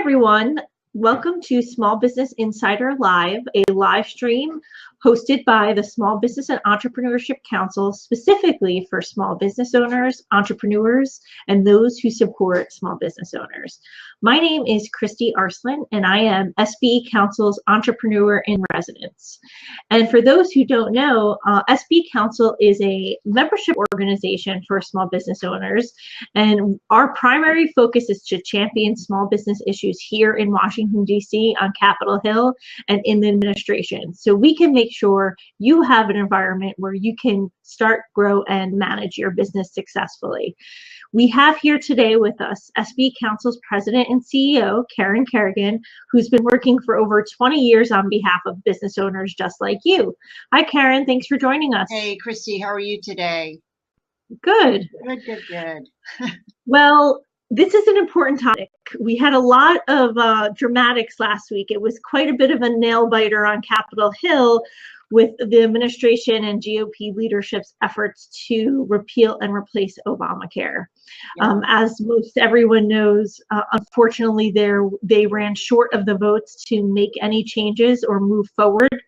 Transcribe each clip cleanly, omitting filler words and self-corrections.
everyone. Welcome to Small Business Insider Live, a live stream hosted by the Small Business and Entrepreneurship Council, specifically for small business owners, entrepreneurs, and those who support small business owners. My name is Christy Arslan, and I am SBE Council's Entrepreneur in Residence. And for those who don't know, SBE Council is a membership organization for small business owners, and our primary focus is to champion small business issues here in Washington, D.C., on Capitol Hill, and in the administration. So we can make sure you have an environment where you can start, grow, and manage your business successfully. We have here today with us SBE Council's President and CEO, Kerrigan, who's been working for over 20 years on behalf of business owners just like you. Hi, Karen. Thanks for joining us. Hey, Christy. How are you today? Good. Good. Well, this is an important topic. We had a lot of dramatics last week. It was quite a bit of a nail biter on Capitol Hill with the administration and GOP leadership's efforts to repeal and replace Obamacare. Yeah. As most everyone knows, unfortunately, they ran short of the votes to make any changes or move forward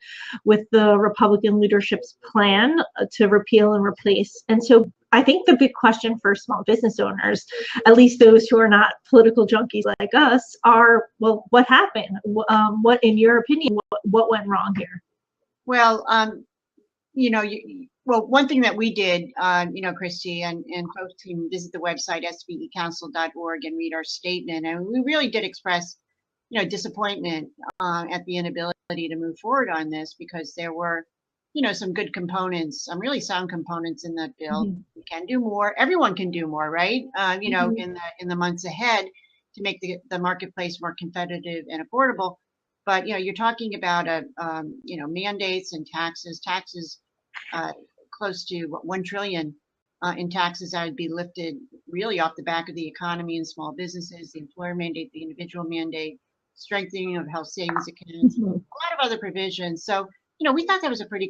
with the Republican leadership's plan to repeal and replace. And so I think the big question for small business owners, at least those who are not political junkies like us, are, well, what happened? What, in your opinion, what went wrong here? Well, one thing that we did, Christy, and folks can visit the website sbecouncil.org and read our statement, and we really did express, disappointment at the inability to move forward on this, because there were, some good components, some really sound components in that bill. Mm-hmm. We can do more. Everyone can do more, right? Mm-hmm. in the months ahead to make the marketplace more competitive and affordable. But you're talking about mandates and taxes close to $1 trillion in taxes that would be lifted really off the back of the economy and small businesses, the employer mandate, the individual mandate, strengthening of health savings accounts, mm-hmm. a lot of other provisions. So we thought that was a pretty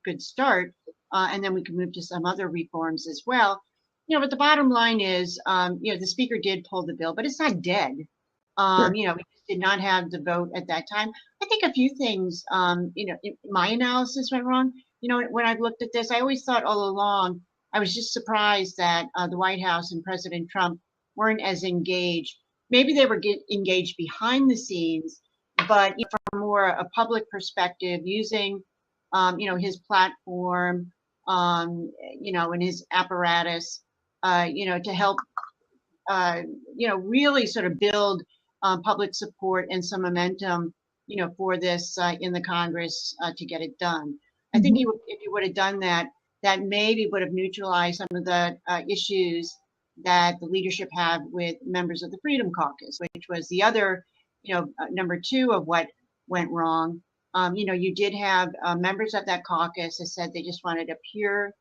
good start, and then we could move to some other reforms as well. But the bottom line is, the speaker did pull the bill, but it's not dead. Sure. We just did not have the vote at that time. I think a few things, my analysis went wrong. When I've looked at this, I always thought all along, I was just surprised that the White House and President Trump weren't as engaged. Maybe they were engaged behind the scenes, but from more a public perspective, using, his platform, and his apparatus, to help, really sort of build public support and some momentum, for this in the Congress to get it done. Mm-hmm. I think if you would have done that, that maybe would have neutralized some of the issues that the leadership have with members of the Freedom Caucus, which was the other, number two of what went wrong. You did have members of that caucus that said they just wanted a pure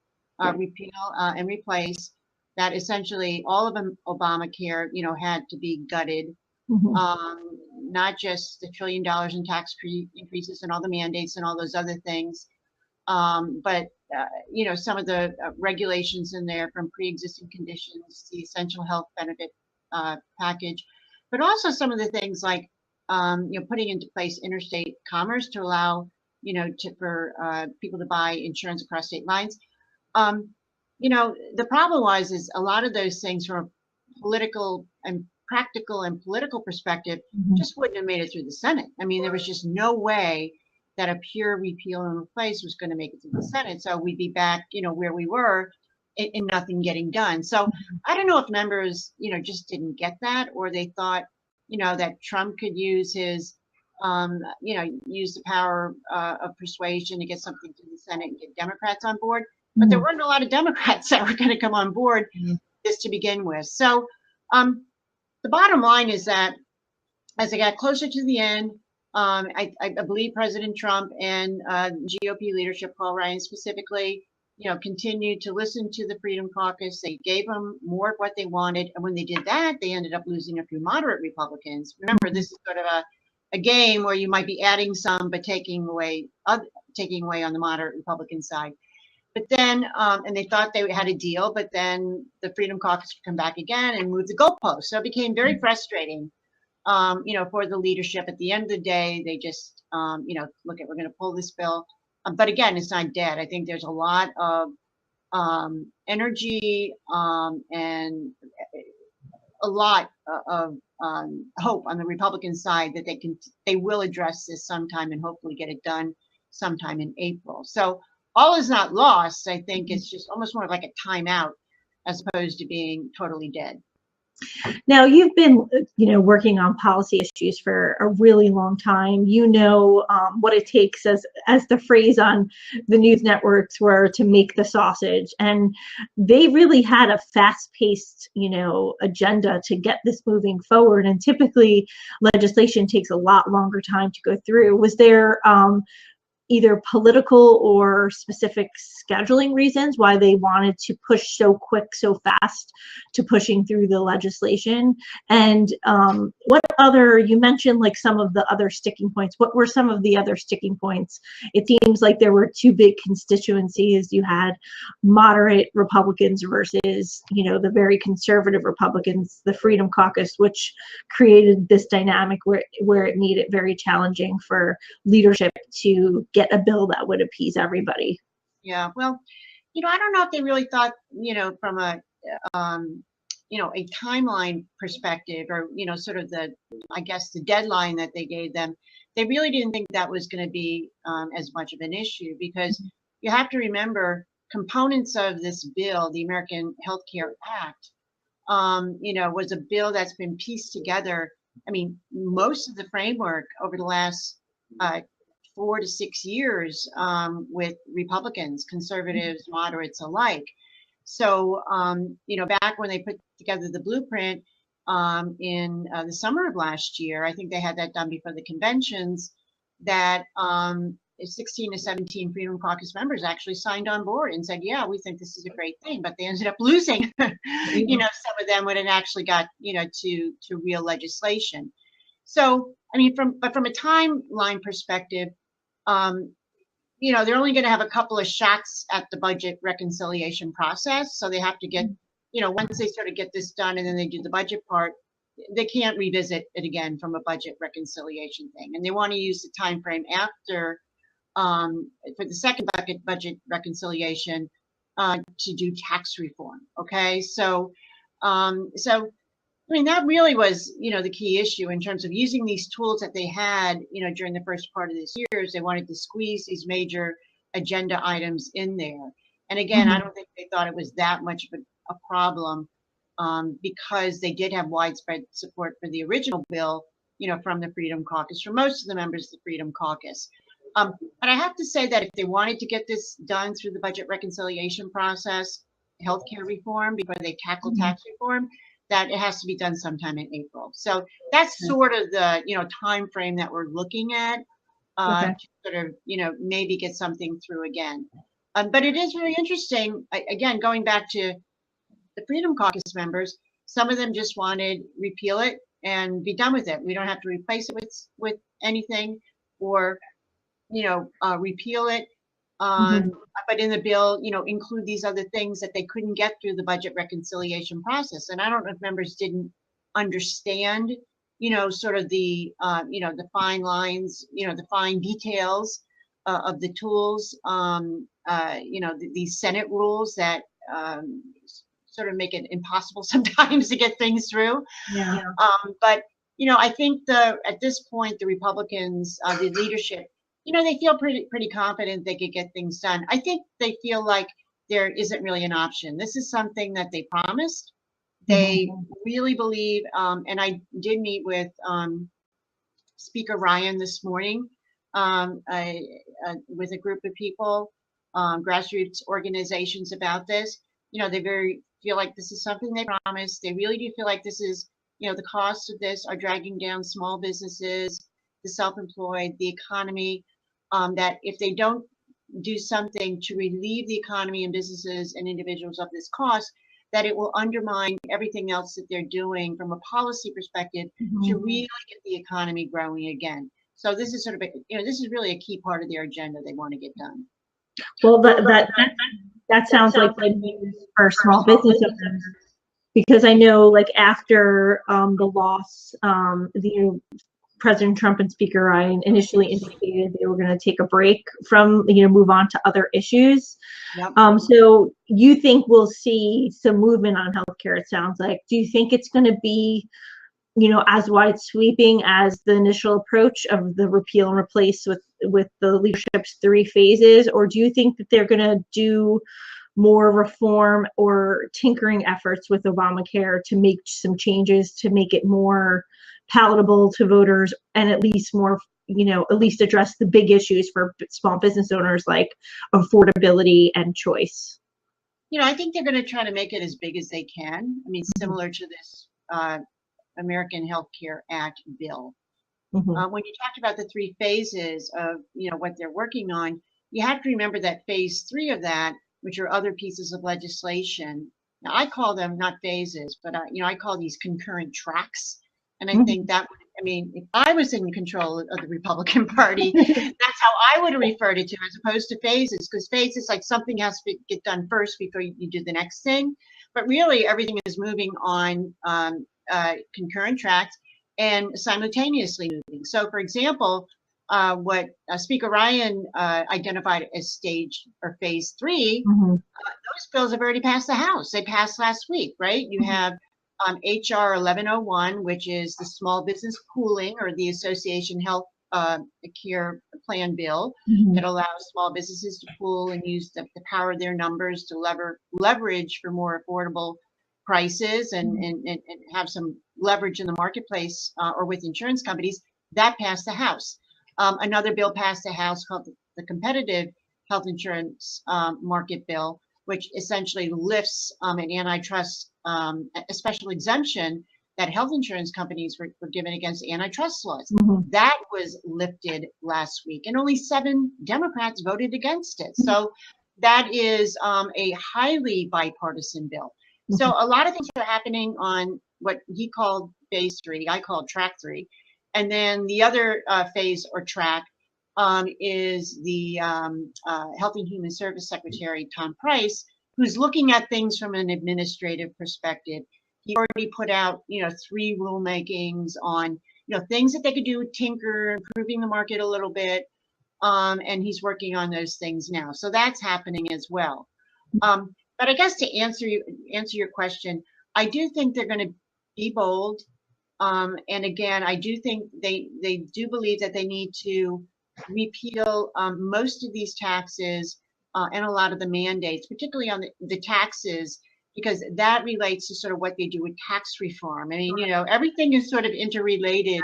repeal and replace. That essentially all of Obamacare, had to be gutted. Mm-hmm. Not just the $1 trillion in tax increases and all the mandates and all those other things, but some of the regulations in there, from pre-existing conditions, the essential health benefit package, but also some of the things like putting into place interstate commerce to allow for people to buy insurance across state lines. The problem is a lot of those things from a political and practical and political perspective, mm-hmm. just wouldn't have made it through the Senate. I mean, there was just no way that a pure repeal and replace was going to make it through the Senate. So we'd be back, where we were, and nothing getting done. So mm-hmm. I don't know if members, just didn't get that, or they thought, that Trump could use his, use the power of persuasion to get something to the Senate and get Democrats on board. But mm-hmm. there weren't a lot of Democrats that were going to come on board mm-hmm. just to begin with. So the bottom line is that as I got closer to the end, I believe President Trump and GOP leadership, Paul Ryan specifically, continued to listen to the Freedom Caucus. They gave them more of what they wanted. And when they did that, they ended up losing a few moderate Republicans. Remember, this is sort of a game where you might be adding some, but taking away on the moderate Republican side. But then, and they thought they had a deal, but then the Freedom Caucus would come back again and move the goalposts. So it became very frustrating for the leadership. At the end of the day, they just, look at, we're going to pull this bill. But again, it's not dead. I think there's a lot of energy and a lot of hope on the Republican side that they will address this sometime and hopefully get it done sometime in April. So all is not lost. I think it's just almost more like a timeout as opposed to being totally dead. Now, you've been, working on policy issues for a really long time. You know what it takes, as the phrase on the news networks were, to make the sausage. And they really had a fast-paced, agenda to get this moving forward. And typically, legislation takes a lot longer time to go through. Was there either political or specific scheduling reasons why they wanted to push so quick, so fast to pushing through the legislation? And you mentioned like some of the other sticking points. What were some of the other sticking points? It seems like there were two big constituencies. You had moderate Republicans versus, the very conservative Republicans, the Freedom Caucus, which created this dynamic where it made it very challenging for leadership to get a bill that would appease everybody. Yeah, well, I don't know if they really thought, from a a timeline perspective, or sort of the deadline that they gave them. They really didn't think that was going to be as much of an issue, because you have to remember components of this bill, the American Health Care Act, was a bill that's been pieced together. I mean, most of the framework over the last 4 to 6 years with Republicans, conservatives, moderates alike. So, back when they put together the blueprint in the summer of last year, I think they had that done before the conventions, that 16 to 17 Freedom Caucus members actually signed on board and said, yeah, we think this is a great thing. But they ended up losing, some of them when it actually got, to real legislation. So, I mean, from a timeline perspective, they're only going to have a couple of shots at the budget reconciliation process. So they have to get, once they sort of get this done and then they do the budget part, they can't revisit it again from a budget reconciliation thing. And they want to use the time frame after, for the second budget reconciliation, to do tax reform. Okay, so I mean, that really was, the key issue in terms of using these tools that they had, during the first part of this year. Is they wanted to squeeze these major agenda items in there. And again, I don't think they thought it was that much of a problem, because they did have widespread support for the original bill, from the Freedom Caucus, from most of the members of the Freedom Caucus. But I have to say that if they wanted to get this done through the budget reconciliation process, healthcare reform, before they tackle tax reform, that it has to be done sometime in April. So that's sort of the time frame that we're looking at, to sort of maybe get something through again. But it is really interesting. Again, going back to the Freedom Caucus members, some of them just wanted repeal it and be done with it. We don't have to replace it with anything, or repeal it. But in the bill, include these other things that they couldn't get through the budget reconciliation process. And I don't know if members didn't understand, sort of the, the fine lines, the fine details of the tools, these Senate rules that sort of make it impossible sometimes to get things through. Yeah. But, I think at this point, the Republicans, the leadership, they feel pretty confident they could get things done. I think they feel like there isn't really an option. This is something that they promised. They really believe, and I did meet with Speaker Ryan this morning with a group of people, grassroots organizations, about this. They feel like this is something they promised. They really do feel like this is, the costs of this are dragging down small businesses, the self-employed, the economy, that if they don't do something to relieve the economy and businesses and individuals of this cost, that it will undermine everything else that they're doing from a policy perspective to really get the economy growing again. So this is sort of this is really a key part of their agenda they want to get done. Well, that sounds like good news for small business owners. Because I know, like, after the loss, President Trump and Speaker Ryan initially indicated they were going to take a break from, move on to other issues. Yep. So you think we'll see some movement on healthcare, it sounds like. Do you think it's going to be, as wide sweeping as the initial approach of the repeal and replace with the leadership's 3 phases? Or do you think that they're going to do more reform or tinkering efforts with Obamacare to make some changes to make it more palatable to voters and at least more, at least address the big issues for small business owners like affordability and choice? I think they're going to try to make it as big as they can. I mean, similar to this American Health Care Act bill. When you talked about the 3 phases of, what they're working on, you have to remember that phase 3 of that, which are other pieces of legislation. Now, I call them not phases, but I call these concurrent tracks. And I think that, if I was in control of the Republican Party, that's how I would have referred it to, as opposed to phases, because phases, like, something has to get done first before you do the next thing. But really, everything is moving on concurrent tracks and simultaneously moving. So, for example, what Speaker Ryan identified as stage or phase 3, those bills have already passed the House. They passed last week, right? You have HR 1101, which is the small business pooling, or the association health care plan bill that allows small businesses to pool and use the power of their numbers to leverage for more affordable prices and have some leverage in the marketplace or with insurance companies. That passed the House. Another bill passed the House called the Competitive Health Insurance Market Bill, which essentially lifts an antitrust, a special exemption that health insurance companies were given against antitrust laws. That was lifted last week, and only 7 Democrats voted against it. So that is a highly bipartisan bill. So a lot of things are happening on what he called phase 3, I called track 3. And then the other phase or track is the Health and Human Service Secretary, Tom Price, who's looking at things from an administrative perspective. He already put out, 3 rulemakings on, things that they could do, tinker, improving the market a little bit. And he's working on those things now. So that's happening as well. But I guess to answer your question, I do think they're going to be bold. And again, I do think they do believe that they need to repeal most of these taxes and a lot of the mandates, particularly on the taxes, because that relates to sort of what they do with tax reform. I mean, everything is sort of interrelated,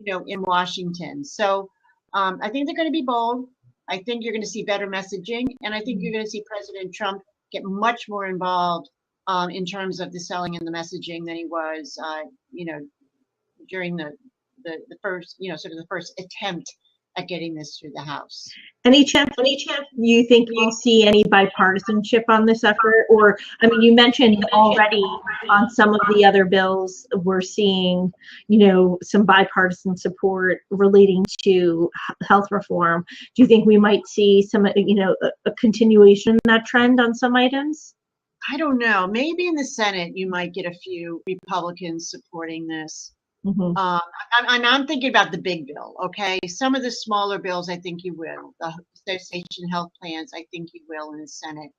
in Washington. So I think they're going to be bold. I think you're going to see better messaging, and I think you're going to see President Trump get much more involved in terms of the selling and the messaging than he was, during the first, sort of the first attempt at getting this through the House. Any chance you think we'll see any bipartisanship on this effort? Or, I mean, you mentioned already on some of the other bills, we're seeing, some bipartisan support relating to health reform. Do you think we might see some, a continuation of that trend on some items? I don't know. Maybe in the Senate, you might get a few Republicans supporting this. I'm thinking about the big bill, okay? Some of the smaller bills, I think you will. The association health plans, I think you will in the Senate.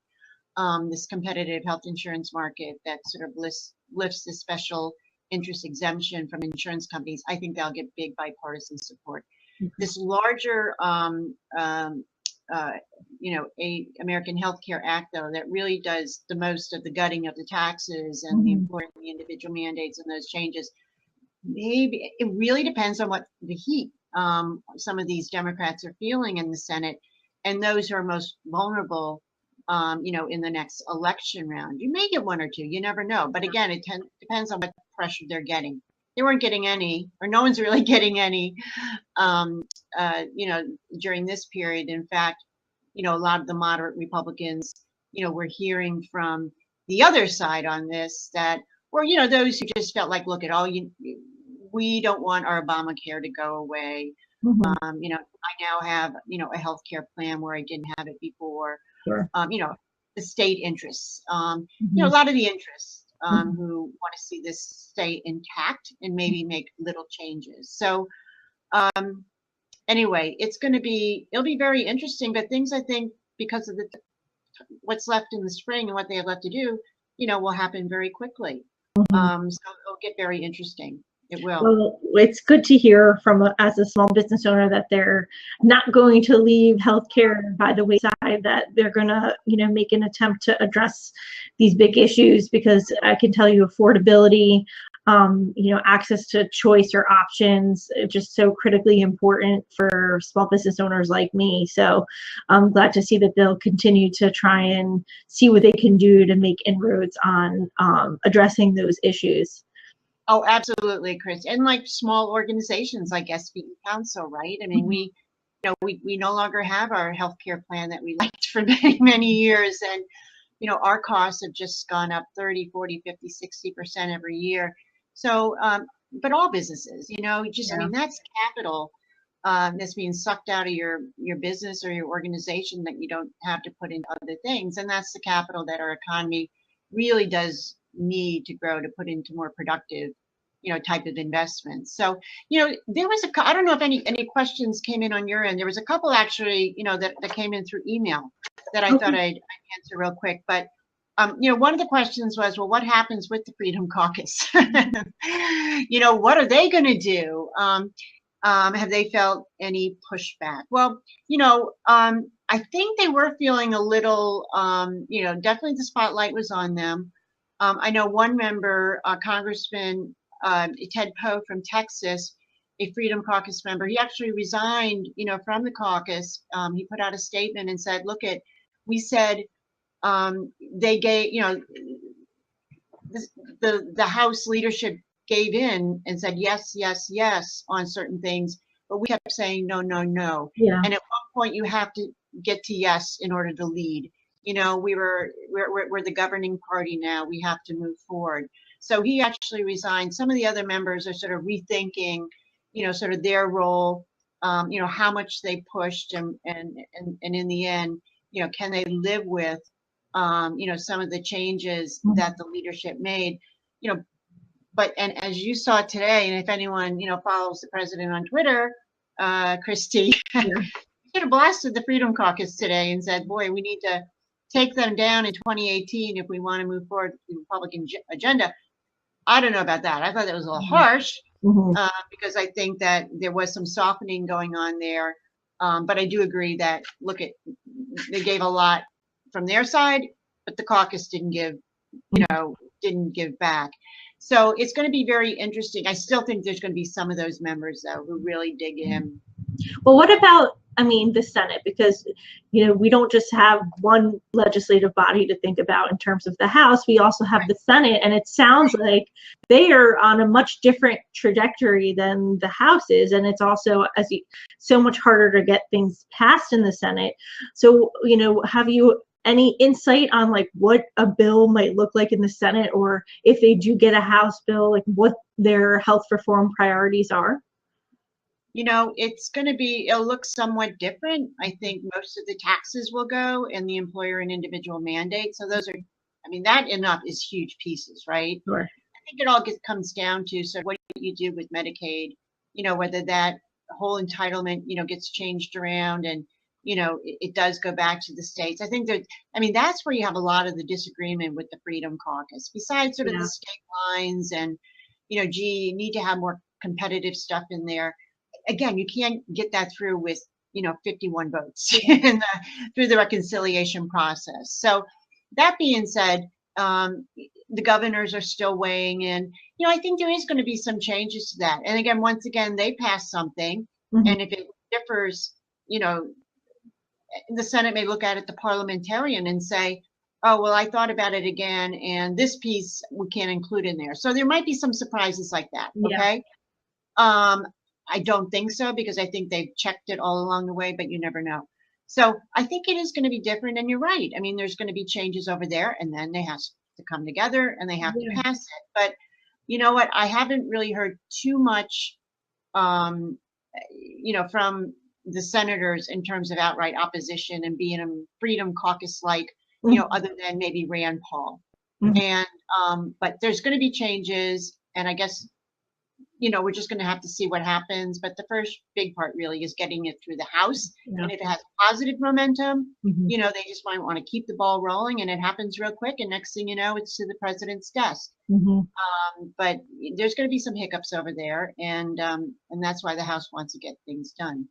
This competitive health insurance market that sort of lifts the special interest exemption from insurance companies, I think they'll get big bipartisan support. This larger, American Health Care Act, though, that really does the most of the gutting of the taxes and the important individual mandates and those changes. Maybe it really depends on what the heat some of these Democrats are feeling in the Senate, and those who are most vulnerable, in the next election round. You may get 1 or 2, you never know. But again, it depends on what pressure they're getting. They weren't getting any, or no one's really getting any, during this period. In fact, a lot of the moderate Republicans, we're hearing from the other side on this that, or, those who just felt like, look at all we don't want our Obamacare to go away. I now have, a healthcare plan where I didn't have it before. Sure. The state interests, a lot of the interests who want to see this stay intact and maybe make little changes. So anyway, it'll be very interesting, but things I think because of what's left in the spring and what they have left to do, will happen very quickly. So it'll get very interesting. It will. Well, it's good to hear as a small business owner that they're not going to leave healthcare by the wayside, that they're going to, make an attempt to address these big issues, because I can tell you affordability, access to choice or options, just so critically important for small business owners like me. So I'm glad to see that they'll continue to try and see what they can do to make inroads on addressing those issues. Oh, absolutely, Chris. And like small organizations like SBE Council, right? I mean, we no longer have our healthcare plan that we liked for many, many years. And, our costs have just gone up 30, 40, 50, 60% every year. So, but all businesses, I mean, that's capital that's being sucked out of your business or your organization that you don't have to put into other things. And that's the capital that our economy really does need to grow, to put into more productive, type of investments. So, there was I don't know if any questions came in on your end. There was a couple actually, that came in through email that I thought I'd answer real quick. But, one of the questions was, well, what happens with the Freedom Caucus? What are they going to do? Have they felt any pushback? Well, I think they were feeling a little, definitely the spotlight was on them. I know one member, Congressman Ted Poe from Texas, a Freedom Caucus member, he actually resigned, from the caucus. He put out a statement and said, we said they gave, the House leadership gave in and said yes, yes, yes on certain things, but we kept saying no, no, no. Yeah. And at one point you have to get to yes in order to lead. We're the governing party now. We have to move forward. So he actually resigned. Some of the other members are sort of rethinking, sort of their role, how much they pushed and in the end, can they live with, some of the changes that the leadership made, but as you saw today, and if anyone, follows the president on Twitter, Christy, should have blasted the Freedom Caucus today and said, boy, we need to take them down in 2018 if we want to move forward with the Republican agenda. I don't know about that. I thought that was a little harsh, because I think that there was some softening going on there. But I do agree that, they gave a lot from their side, but the caucus didn't give back. So it's going to be very interesting. I still think there's going to be some of those members, though, who really dig in. Well, what about, the Senate? Because, we don't just have one legislative body to think about in terms of the House. We also have the Senate, and it sounds like they are on a much different trajectory than the House is. And it's also so much harder to get things passed in the Senate. So, have you any insight on what a bill might look like in the Senate, or if they do get a House bill, what their health reform priorities are? It'll look somewhat different. I think most of the taxes will go, and the employer and individual mandate. So those are, that enough is huge pieces, right? Sure. I think it all comes down to what you do with Medicaid, whether that whole entitlement, gets changed around and, it does go back to the states. I think that's where you have a lot of the disagreement with the Freedom Caucus, besides sort of the state lines and, you need to have more competitive stuff in there. Again, you can't get that through with, 51 votes through the reconciliation process. So that being said, the governors are still weighing in. I think there is going to be some changes to that. And again, once again, they pass something. And if it differs, the Senate may look at it, the parliamentarian, and say, oh, well, I thought about it again, and this piece we can't include in there. So there might be some surprises like that. Okay. I don't think so, because I think they've checked it all along the way, but you never know. So I think it is going to be different, and you're right. There's going to be changes over there, and then they have to come together and they have to pass it. But you know what? I haven't really heard too much, from the senators in terms of outright opposition and being a Freedom Caucus other than maybe Rand Paul. Mhm. And but there's going to be changes, and I guess we're just going to have to see what happens. But the first big part really is getting it through the House, Yeah. and if it has positive momentum, Mhm. they just might want to keep the ball rolling, and it happens real quick, and next thing you know, it's to the president's desk. Mhm. But there's going to be some hiccups over there, and that's why the House wants to get things done,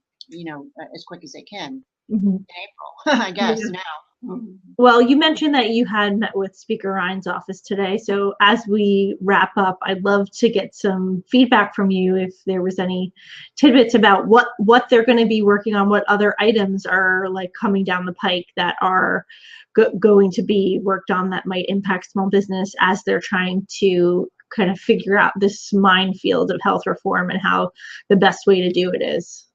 as quick as they can Mhm. in April, I guess Yeah. now. Mhm. Well, you mentioned that you had met with Speaker Ryan's office today. So as we wrap up, I'd love to get some feedback from you if there was any tidbits about what they're going to be working on, what other items are like coming down the pike that are going to be worked on that might impact small business as they're trying to kind of figure out this minefield of health reform and how the best way to do it is.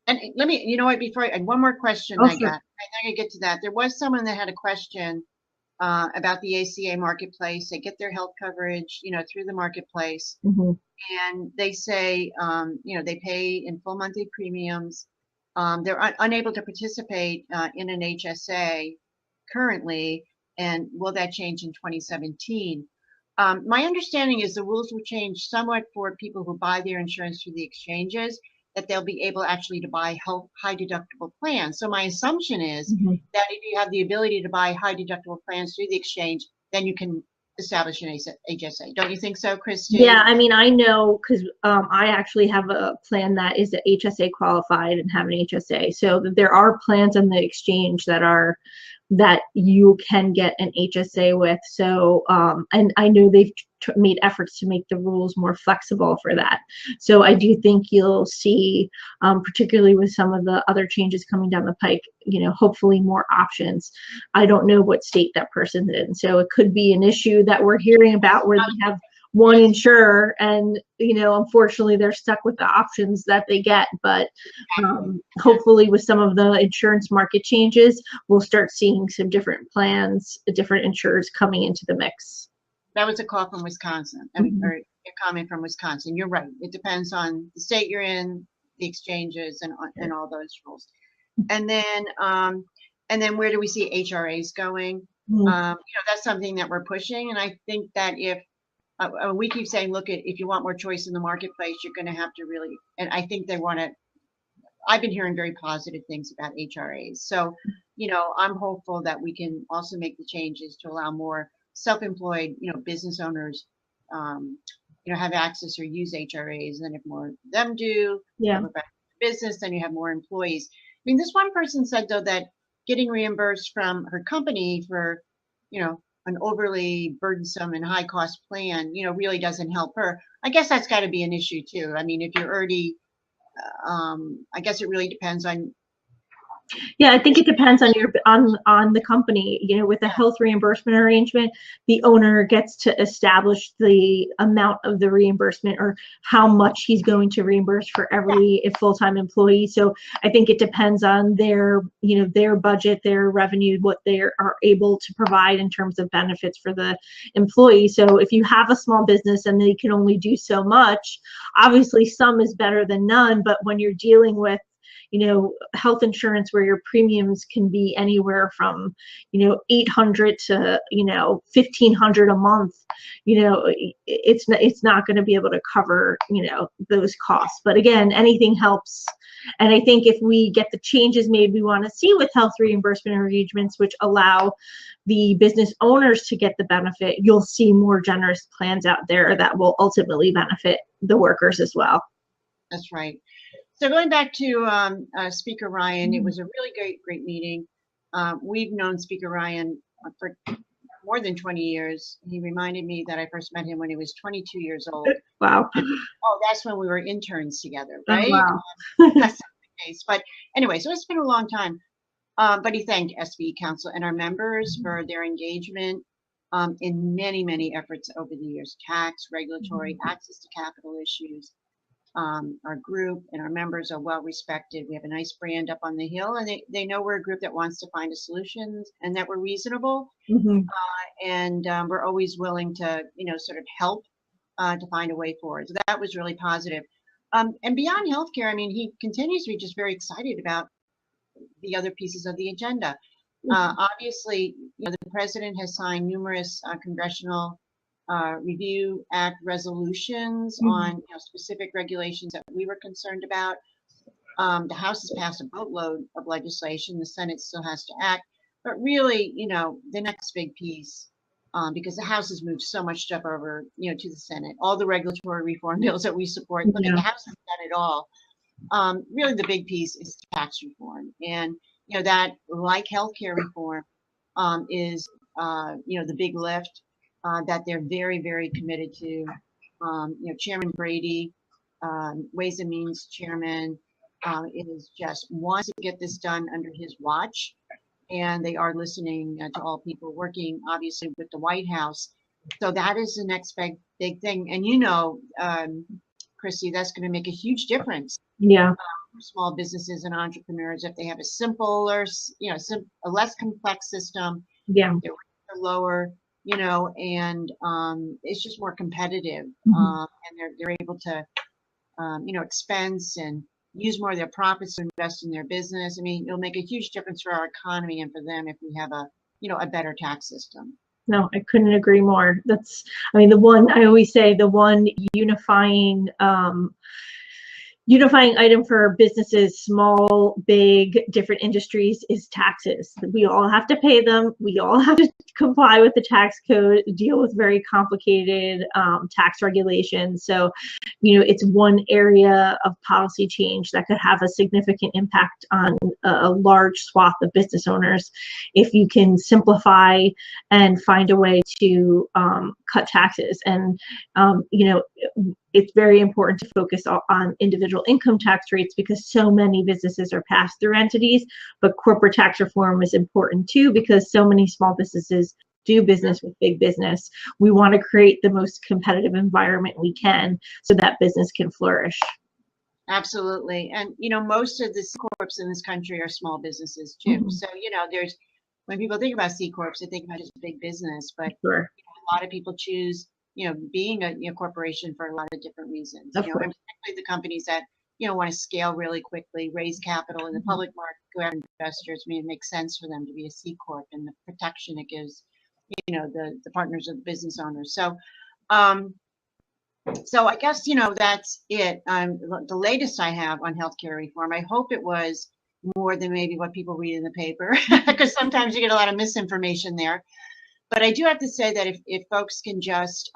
And let me, before and one more question Oh, I sure. got. I'm going to get to that. There was someone that had a question about the ACA marketplace. They get their health coverage, through the marketplace, Mhm. and they say, they pay in full monthly premiums. They're unable to participate in an HSA currently, and will that change in 2017? My understanding is the rules will change somewhat for people who buy their insurance through the exchanges, that they'll be able actually to buy high deductible plans. So my assumption is Mhm. that if you have the ability to buy high deductible plans through the exchange, then you can establish an HSA. Don't you think so, Yeah, Christy? I mean, I know because I actually have a plan that is HSA qualified and have an HSA. So there are plans on the exchange that you can get an HSA with. So and I know they've made efforts to make the rules more flexible for that. So I do think you'll see, particularly with some of the other changes coming down the pike, hopefully more options. I don't know what state that person's in, so it could be an issue that we're hearing about where they have one insurer and unfortunately they're stuck with the options that they get. But hopefully with some of the insurance market changes, we'll start seeing some different plans, different insurers coming into the mix. That was a call from Wisconsin, Mhm. or a comment from Wisconsin. You're right. It depends on the state you're in, the exchanges, and all those rules. And then where do we see HRAs going? Mhm. That's something that we're pushing, and I think that if we keep saying, look, if you want more choice in the marketplace, you're going to have to really, and I think they want to. I've been hearing very positive things about HRAs, so I'm hopeful that we can also make the changes to allow more self-employed, business owners, um, have access or use HRAs. And if more of them do, Yeah. have a better business, then you have more employees. I mean, this one person said though that getting reimbursed from her company for, an overly burdensome and high cost plan, really doesn't help her. I guess that's got to be an issue too. I mean, if you're already, I guess it really depends on. Yeah, I think it depends on on the company. With a health reimbursement arrangement, the owner gets to establish the amount of the reimbursement or how much he's going to reimburse for every full-time employee. So I think it depends on their budget, their revenue, what they are able to provide in terms of benefits for the employee. So if you have a small business and they can only do so much, obviously some is better than none. But when you're dealing with health insurance where your premiums can be anywhere from 800 to 1,500 a month, it's not going to be able to cover those costs. But again, anything helps. And I think if we get the changes made we want to see with health reimbursement arrangements, which allow the business owners to get the benefit, you'll see more generous plans out there that will ultimately benefit the workers as well. That's right. So going back to Speaker Ryan, it was a really great meeting. We've known Speaker Ryan for more than 20 years. He reminded me that I first met him when he was 22 years old. Wow. Oh, that's when we were interns together, Oh, right? wow. That's the case. But anyway, so it's been a long time. But he thanked SBE Council and our members for their engagement in many efforts over the years: tax, regulatory, access to capital issues. Our group and our members are well respected. We have a nice brand up on the hill, and they know we're a group that wants to find a solution and that we're reasonable, Mhm. and we're always willing to sort of help to find a way forward. So that was really positive. And beyond healthcare, I mean, he continues to be just very excited about the other pieces of the agenda. Obviously, the president has signed numerous Congressional Review Act resolutions on specific regulations that we were concerned about. The House has passed a boatload of legislation. The Senate still has to act. But really, the next big piece, because the House has moved so much stuff over, to the Senate, all the regulatory reform bills that we support, look at the House has done it all. Really, the big piece is tax reform. And, that, like healthcare reform, is, the big lift that they're very, very committed to. Chairman Brady, Ways and Means Chairman, is just wants to get this done under his watch. And they are listening to all people working, obviously, with the White House. So that is the next big thing. And Christy, that's going to make a huge difference. Yeah. For small businesses and entrepreneurs, if they have a simpler, a less complex system. Yeah. Their rates are lower, and it's just more competitive. And they're able to, expense and use more of their profits to invest in their business. I mean, it'll make a huge difference for our economy and for them if we have a better tax system. No, I couldn't agree more. The one, I always say, the one unifying item for businesses, small, big, different industries, is taxes. We all have to pay them. We all have to comply with the tax code, deal with very complicated tax regulations. So, it's one area of policy change that could have a significant impact on a large swath of business owners. If you can simplify and find a way to cut taxes. And, it's very important to focus on individual income tax rates because so many businesses are pass-through entities, but corporate tax reform is important too because so many small businesses do business with big business. We want to create the most competitive environment we can so that business can flourish. Absolutely. And, most of the C Corps in this country are small businesses too. So, when people think about C Corps, they think about just big business, but sure. A lot of people choose being a corporation for a lot of different reasons. And particularly the companies that want to scale really quickly, raise capital in the public market, go out investors. I mean, it makes sense for them to be a C Corp and the protection it gives, the partners of the business owners. So, so I guess that's it. The latest I have on healthcare reform. I hope it was more than maybe what people read in the paper, because sometimes you get a lot of misinformation there. But I do have to say that if folks can just,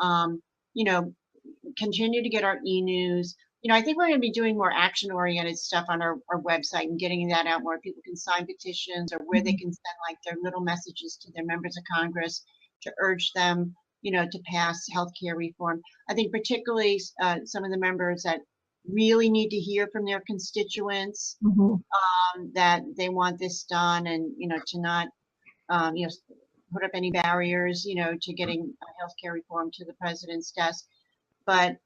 continue to get our e-news, I think we're going to be doing more action-oriented stuff on our website and getting that out more. People can sign petitions or where they can send their little messages to their members of Congress to urge them, to pass healthcare reform. I think particularly some of the members that really need to hear from their constituents that they want this done and, to not, put up any barriers, to getting healthcare reform to the president's desk. But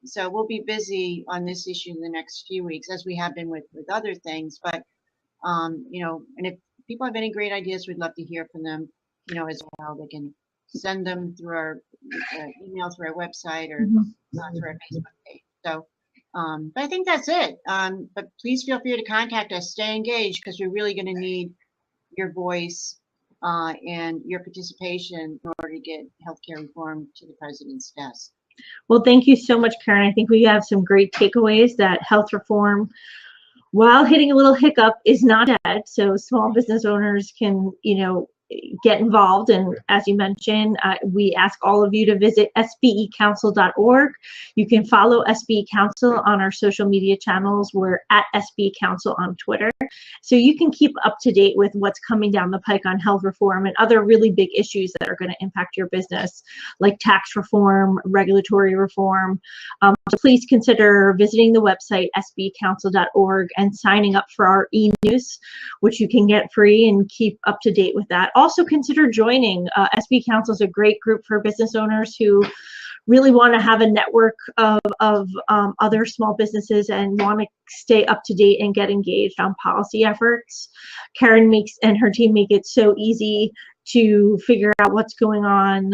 so we'll be busy on this issue in the next few weeks, as we have been with other things. But and if people have any great ideas, we'd love to hear from them, as well. They can send them through our email, through our website, or through our Facebook page. So, but I think that's it. But please feel free to contact us. Stay engaged, because we're really going to need your voice and your participation in order to get healthcare reform to the president's desk. Well, thank you so much, Karen. I think we have some great takeaways that health reform, while hitting a little hiccup, is not dead. So small business owners can, get involved. And as you mentioned, we ask all of you to visit sbecouncil.org. You can follow SBE Council on our social media channels. We're at SBE Council on Twitter. So you can keep up to date with what's coming down the pike on health reform and other really big issues that are going to impact your business, like tax reform, regulatory reform. So please consider visiting the website sbecouncil.org and signing up for our e-news, which you can get free and keep up to date with that. Also consider joining. SBE Council is a great group for business owners who really want to have a network of other small businesses and want to stay up to date and get engaged on policy efforts. Karen and her team make it so easy to figure out what's going on,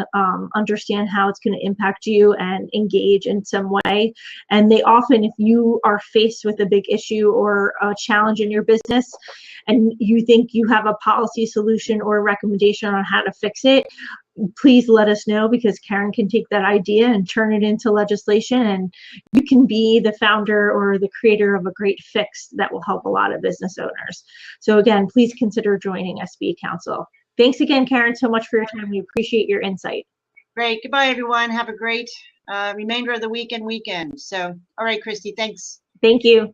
understand how it's going to impact you, and engage in some way. And they often, if you are faced with a big issue or a challenge in your business and you think you have a policy solution or a recommendation on how to fix it, please let us know, because Karen can take that idea and turn it into legislation, and you can be the founder or the creator of a great fix that will help a lot of business owners. So again, please consider joining SBE Council. Thanks again, Karen, so much for your time. We appreciate your insight. Great. Goodbye, everyone. Have a great remainder of the weekend. So, all right, Christy, thanks. Thank you.